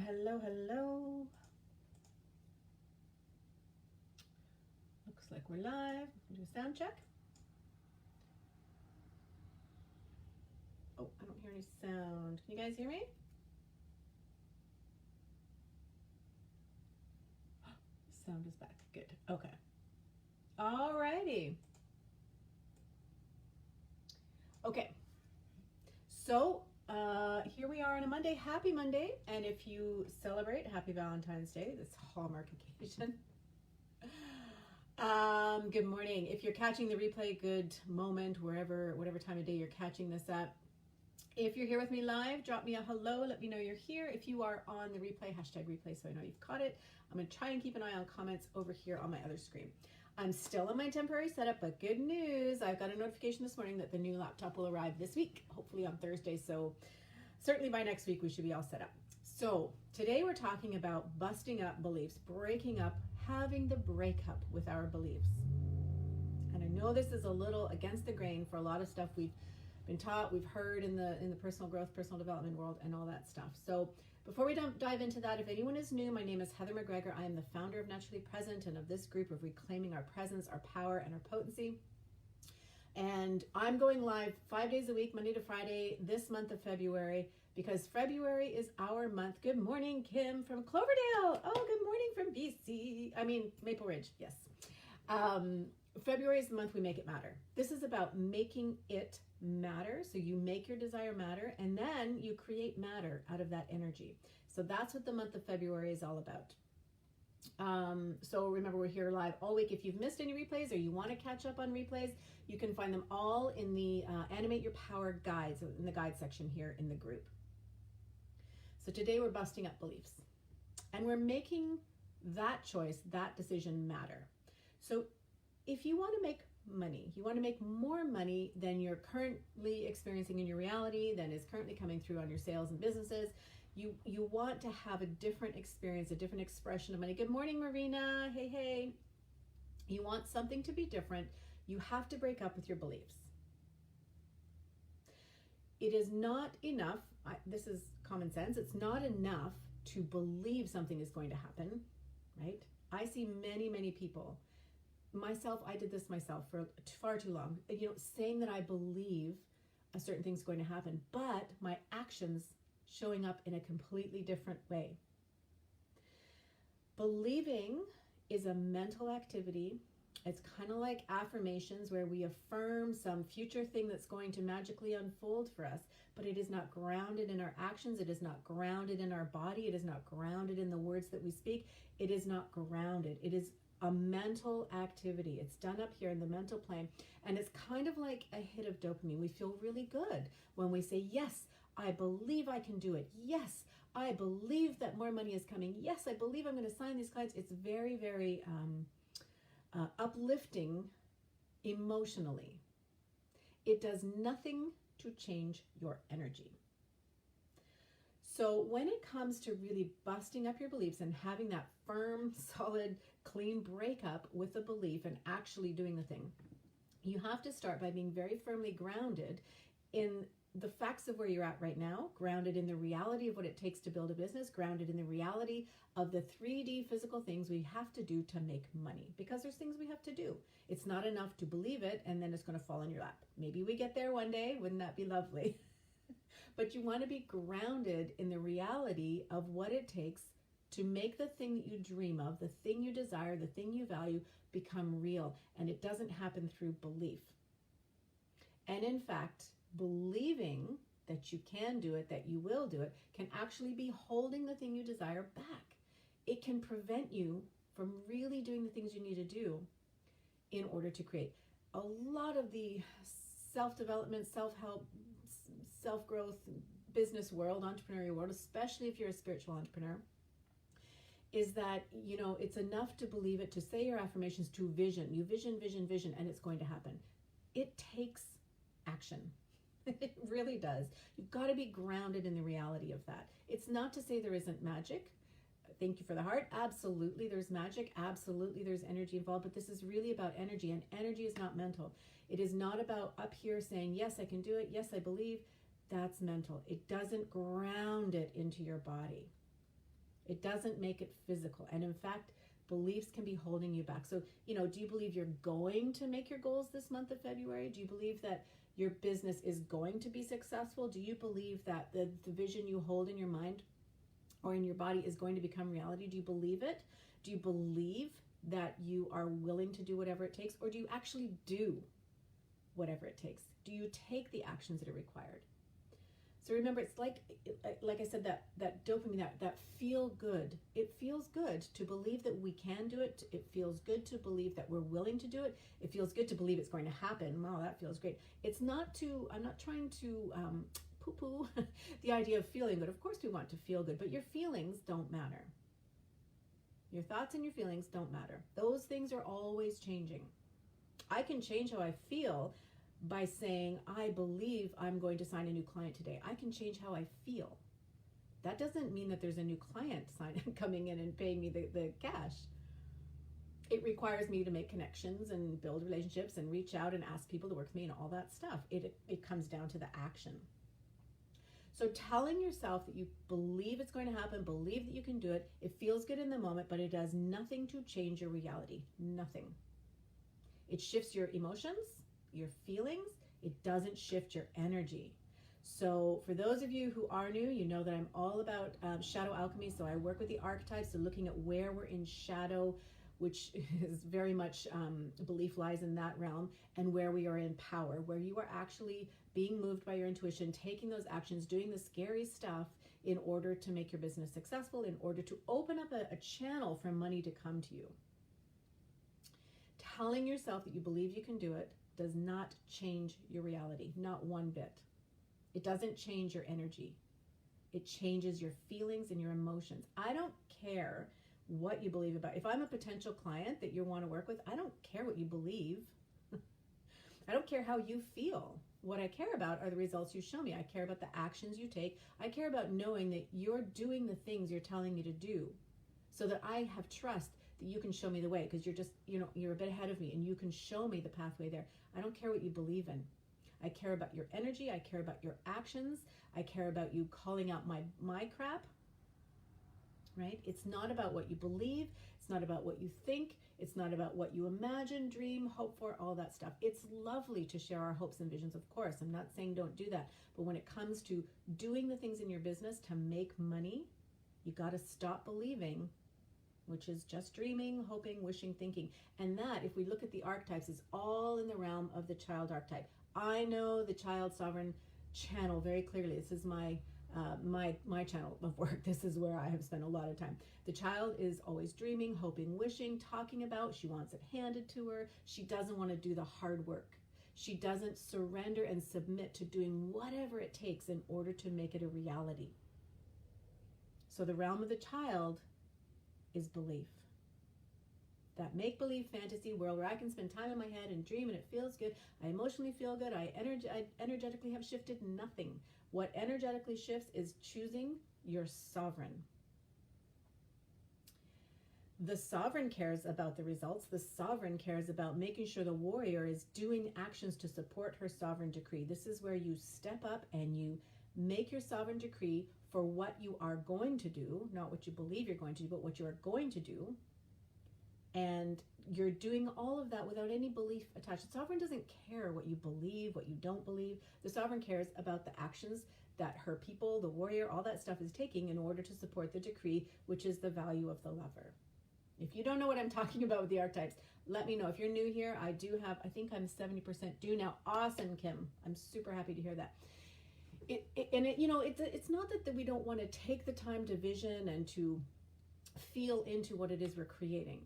Hello, hello. Looks like we're live. Do a sound check. Oh, I don't hear any sound. Can you guys hear me? Sound is back. Good. Okay. Alrighty. Okay. So here we are on a Monday. Happy Monday. And if you celebrate, happy Valentine's Day, this hallmark occasion. Good morning. If you're catching the replay, good moment, whatever time of day you're catching this at. If you're here with me live, drop me a hello. Let me know you're here. If you are on the replay, hashtag replay so I know you've caught it. I'm going to try and keep an eye on comments over here on my other screen. I'm still in my temporary setup, but good news. I've got a notification this morning that the new laptop will arrive this week, hopefully on Thursday. So certainly by next week, we should be all set up. So today we're talking about busting up beliefs, breaking up, having the breakup with our beliefs. And I know this is a little against the grain for a lot of stuff we've been taught, we've heard in the personal growth, personal development world and all that stuff. So before we dive into that, if anyone is new, my name is Heather McGregor. I am the founder of Naturally Present and of this group of reclaiming our presence, our power, and our potency. And I'm going live 5 days a week, Monday to Friday, this month of February, because February is our month. Good morning, Kim from Cloverdale. Oh, good morning from Maple Ridge. Yes. February is the month we make it matter. This is about making it matter. So you make your desire matter, and then you create matter out of that energy. So that's what the month of February is all about. So remember, we're here live all week. If you've missed any replays or you want to catch up on replays, you can find them all in the Animate Your Power guides, in the guide section here in the group. So today we're busting up beliefs, and we're making that choice, that decision matter. So if you want to make money, you want to make more money than you're currently experiencing in your reality, than is currently coming through on your sales and businesses, you want to have a different experience, a different expression of money. Good morning, Marina. Hey. You want something to be different. You have to break up with your beliefs. It is not enough. This is common sense. It's not enough to believe something is going to happen, right? I see many people, myself, I did this myself for far too long, saying that I believe a certain thing's going to happen, but my actions showing up in a completely different way. Believing is a mental activity. It's kind of like affirmations, where we affirm some future thing that's going to magically unfold for us, but it is not grounded in our actions. It is not grounded in our body. It is not grounded in the words that we speak. It is not grounded. It is a mental activity. It's done up here in the mental plane, and it's kind of like a hit of dopamine. We feel really good when we say, yes, I believe I can do it. Yes, I believe that more money is coming. Yes, I believe I'm going to sign these clients. It's very uplifting emotionally. It does nothing to change your energy. So when it comes to really busting up your beliefs and having that firm, solid, clean breakup with a belief and actually doing the thing, you have to start by being very firmly grounded in the facts of where you're at right now, grounded in the reality of what it takes to build a business, grounded in the reality of the 3D physical things we have to do to make money, because there's things we have to do. It's not enough to believe it and then it's going to fall in your lap. Maybe we get there one day. Wouldn't that be lovely? But you want to be grounded in the reality of what it takes to make the thing that you dream of, the thing you desire, the thing you value, become real. And it doesn't happen through belief. And in fact, believing that you can do it, that you will do it, can actually be holding the thing you desire back. It can prevent you from really doing the things you need to do in order to create. A lot of the self-development, self-help, self-growth, business world, entrepreneurial world, especially if you're a spiritual entrepreneur, is that, it's enough to believe it, to say your affirmations, to vision. You vision, and it's going to happen. It takes action. It really does. You've got to be grounded in the reality of that. It's not to say there isn't magic. Thank you for the heart. Absolutely, there's magic. Absolutely, there's energy involved. But this is really about energy, and energy is not mental. It is not about up here saying, yes, I can do it. Yes, I believe. That's mental. It doesn't ground it into your body. It doesn't make it physical. And in fact, beliefs can be holding you back. So, do you believe you're going to make your goals this month of February? Do you believe that your business is going to be successful? Do you believe that the vision you hold in your mind or in your body is going to become reality? Do you believe it? Do you believe that you are willing to do whatever it takes? Or do you actually do whatever it takes? Do you take the actions that are required? So remember, it's like I said, that dopamine, that feel good. It feels good to believe that we can do it. It feels good to believe that we're willing to do it. It feels good to believe it's going to happen. Wow, that feels great. I'm not trying to poo-poo the idea of feeling good. Of course we want to feel good, but your feelings don't matter. Your thoughts and your feelings don't matter. Those things are always changing. I can change how I feel by saying, I believe I'm going to sign a new client today. I can change how I feel. That doesn't mean that there's a new client coming in and paying me the cash. It requires me to make connections and build relationships and reach out and ask people to work with me and all that stuff. It comes down to the action. So telling yourself that you believe it's going to happen, believe that you can do it, it feels good in the moment, but it does nothing to change your reality. Nothing. It shifts your emotions, your feelings. It doesn't shift your energy. So for those of you who are new, you know that I'm all about shadow alchemy. So I work with the archetypes, so looking at where we're in shadow, which is very much belief lies in that realm, and where we are in power, where you are actually being moved by your intuition, taking those actions, doing the scary stuff in order to make your business successful, in order to open up a channel for money to come to you. Telling yourself that you believe you can do it does not change your reality, not one bit. It doesn't change your energy. It changes your feelings and your emotions. I don't care what you believe about. If I'm a potential client that you want to work with, I don't care what you believe. I don't care how you feel. What I care about are the results you show me. I care about the actions you take. I care about knowing that you're doing the things you're telling me to do, so that I have trust that you can show me the way, because you're just, you're a bit ahead of me and you can show me the pathway there. I don't care what you believe in. I care about your energy. I care about your actions. I care about you calling out my crap, right? It's not about what you believe. It's not about what you think. It's not about what you imagine, dream, hope for, all that stuff. It's lovely to share our hopes and visions, of course. I'm not saying don't do that. But when it comes to doing the things in your business to make money, you got to stop believing, which is just dreaming, hoping, wishing, thinking. And that, if we look at the archetypes, is all in the realm of the child archetype. I know the child sovereign channel very clearly. This is my channel of work. This is where I have spent a lot of time. The child is always dreaming, hoping, wishing, talking about. She wants it handed to her. She doesn't want to do the hard work. She doesn't surrender and submit to doing whatever it takes in order to make it a reality. So the realm of the child is belief. That make-believe fantasy world where I can spend time in my head and dream and it feels good. I emotionally feel good. I energetically have shifted nothing. What energetically shifts is choosing your sovereign. The sovereign cares about the results. The sovereign cares about making sure the warrior is doing actions to support her sovereign decree. This is where you step up and you make your sovereign decree for what you are going to do, not what you believe you're going to do, but what you are going to do. And you're doing all of that without any belief attached. The sovereign doesn't care what you believe, what you don't believe. The sovereign cares about the actions that her people, the warrior, all that stuff is taking in order to support the decree, which is the value of the lover. If you don't know what I'm talking about with the archetypes, let me know. If you're new here, I think I'm 70% due now. Awesome, Kim. I'm super happy to hear that. It's not that we don't want to take the time to vision and to feel into what it is we're creating.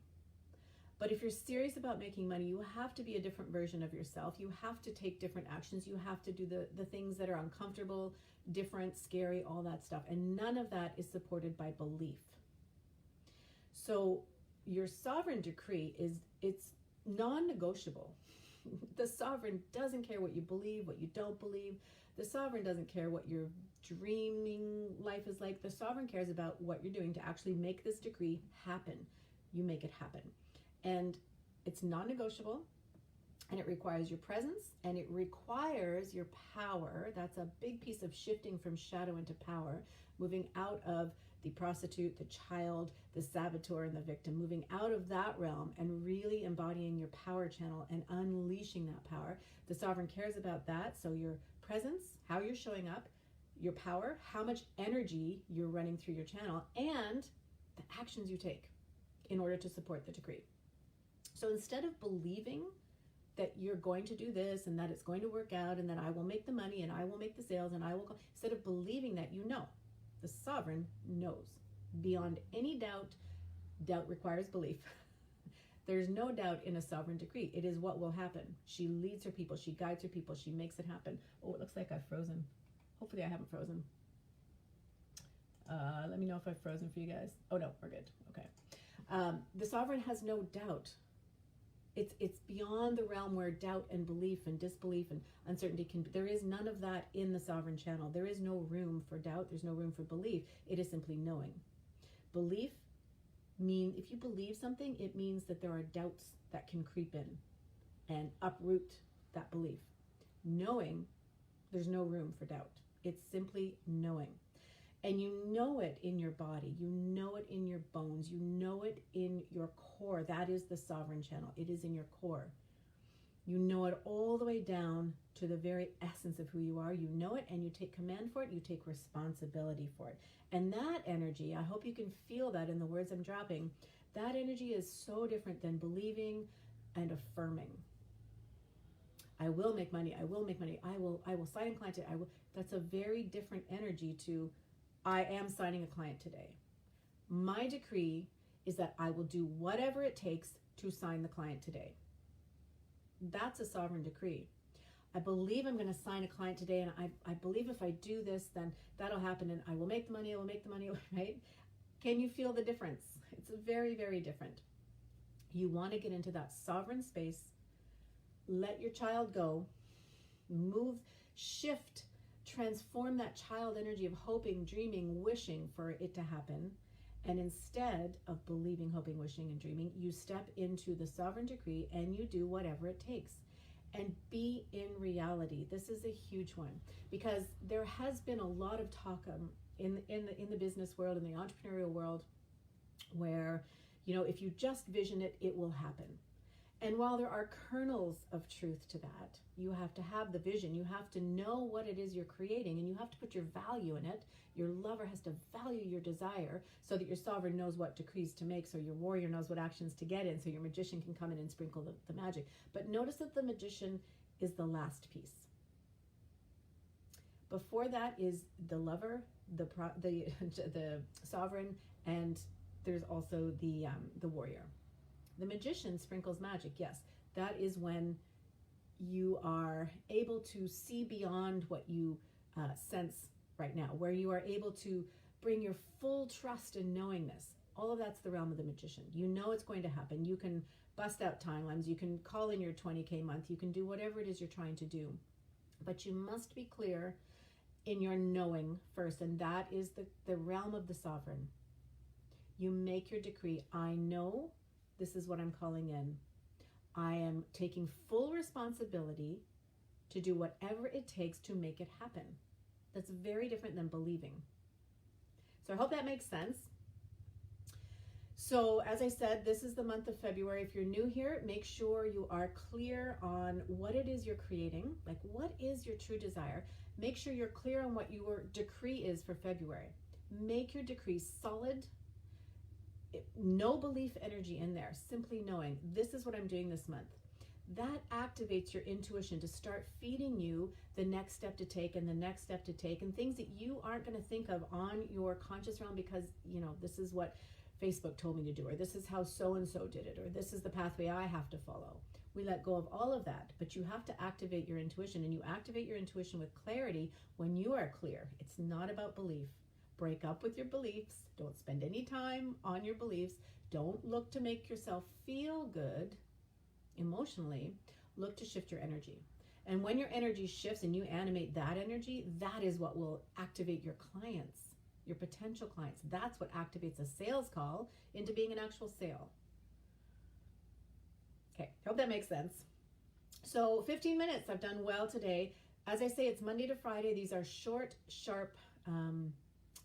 But if you're serious about making money, you have to be a different version of yourself. You have to take different actions. You have to do the things that are uncomfortable, different, scary, all that stuff. And none of that is supported by belief. So your sovereign decree it's non-negotiable. The sovereign doesn't care what you believe, what you don't believe. The sovereign doesn't care what your dreaming life is like. The sovereign cares about what you're doing to actually make this decree happen. You make it happen. And it's non-negotiable. And it requires your presence, and it requires your power. That's a big piece of shifting from shadow into power, moving out of the prostitute, the child, the saboteur, and the victim, moving out of that realm and really embodying your power channel and unleashing that power. The sovereign cares about that. So your presence, how you're showing up, your power, how much energy you're running through your channel, and the actions you take in order to support the decree. So instead of believing that you're going to do this and that it's going to work out and that I will make the money and I will make the sales and I will go, instead of believing that, you know, the sovereign knows beyond any doubt. Doubt requires belief. There's no doubt in a sovereign decree. It is what will happen. She leads her people. She guides her people. She makes it happen. Oh, it looks like I've frozen. Hopefully I haven't frozen. Let me know if I've frozen for you guys. Oh no, we're good. Okay. The sovereign has no doubt. It's beyond the realm where doubt and belief and disbelief and uncertainty can be. There is none of that in the sovereign channel. There is no room for doubt. There's no room for belief. It is simply knowing. Belief mean if you believe something, it means that there are doubts that can creep in and uproot that belief. Knowing, there's no room for doubt. It's simply knowing. And you know it in your body. You know it in your bones. You know it in your core. That is the sovereign channel. It is in your core. You know it all the way down to the very essence of who you are. You know it and you take command for it. You take responsibility for it. And that energy, I hope you can feel that in the words I'm dropping. That energy is so different than believing and affirming. I will make money. I will make money. I will sign a client today. That's a very different energy to I am signing a client today. My decree is that I will do whatever it takes to sign the client today. That's a sovereign decree. I believe I'm going to sign a client today, and I believe if I do this, then that'll happen, and I will make the money, I will make the money, right? Can you feel the difference? It's very, very different. You want to get into that sovereign space, let your child go, move, shift, transform that child energy of hoping, dreaming, wishing for it to happen. And instead of believing, hoping, wishing, and dreaming, you step into the sovereign decree and you do whatever it takes. And be in reality. This is a huge one because there has been a lot of talk in the business world, in the entrepreneurial world, where, you know, if you just vision it, it will happen. And while there are kernels of truth to that, you have to have the vision. You have to know what it is you're creating, and you have to put your value in it. Your lover has to value your desire so that your sovereign knows what decrees to make, so your warrior knows what actions to get in, so your magician can come in and sprinkle the magic. But notice that the magician is the last piece. Before that is the lover, the sovereign, and there's also the warrior. The magician sprinkles magic, yes. That is when you are able to see beyond what you sense right now, where you are able to bring your full trust in knowingness. All of that's the realm of the magician. You know it's going to happen. You can bust out timelines. You can call in your 20K month. You can do whatever it is you're trying to do. But you must be clear in your knowing first, and that is the realm of the sovereign. You make your decree. I know this is what I'm calling in. I am taking full responsibility to do whatever it takes to make it happen. That's very different than believing. So I hope that makes sense. So as I said, this is the month of February. If you're new here, make sure you are clear on what it is you're creating. Like, what is your true desire? Make sure you're clear on what your decree is for February. Make your decree solid. No belief energy in there, simply knowing this is what I'm doing this month. That activates your intuition to start feeding you the next step to take and the next step to take, and things that you aren't going to think of on your conscious realm because, you know, this is what Facebook told me to do, or this is how so-and-so did it, or this is the pathway I have to follow. We let go of all of that, but you have to activate your intuition, and you activate your intuition with clarity when you are clear. It's not about belief. Break up with your beliefs. Don't spend any time on your beliefs. Don't look to make yourself feel good emotionally. Look to shift your energy. And when your energy shifts and you animate that energy, that is what will activate your clients, your potential clients. That's what activates a sales call into being an actual sale. Okay, hope that makes sense. So 15 minutes, I've done well today. As I say, it's Monday to Friday. These are short, sharp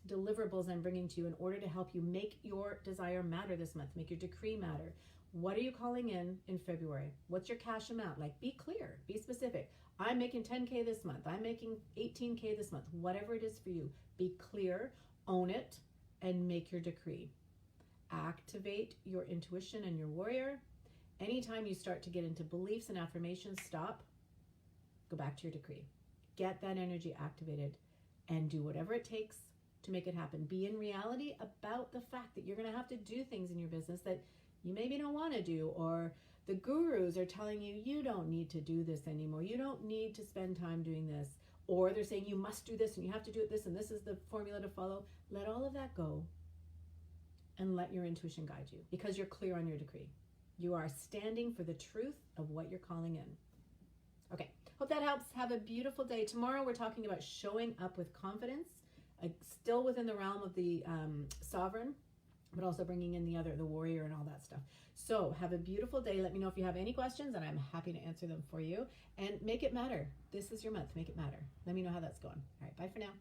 deliverables I'm bringing to you in order to help you make your desire matter this month, make your decree matter. What are you calling in February? What's your cash amount? Like, be clear, be specific. I'm making 10K this month. I'm making 18K this month. Whatever it is for you, be clear, own it, and make your decree. Activate your intuition and your warrior. Anytime you start to get into beliefs and affirmations, stop, go back to your decree. Get that energy activated and do whatever it takes to make it happen. Be in reality about the fact that you're going to have to do things in your business that you maybe don't want to do, or the gurus are telling you you don't need to do this anymore. You don't need to spend time doing this. Or they're saying you must do this and you have to do it this and this is the formula to follow. Let all of that go and let your intuition guide you, because you're clear on your decree. You are standing for the truth of what you're calling in. Okay, hope that helps. Have a beautiful day. Tomorrow we're talking about showing up with confidence, still within the realm of the sovereign, but also bringing in the warrior and all that stuff. So have a beautiful day. Let me know if you have any questions, and I'm happy to answer them for you. And make it matter. This is your month. Make it matter. Let me know how that's going. All right, bye for now.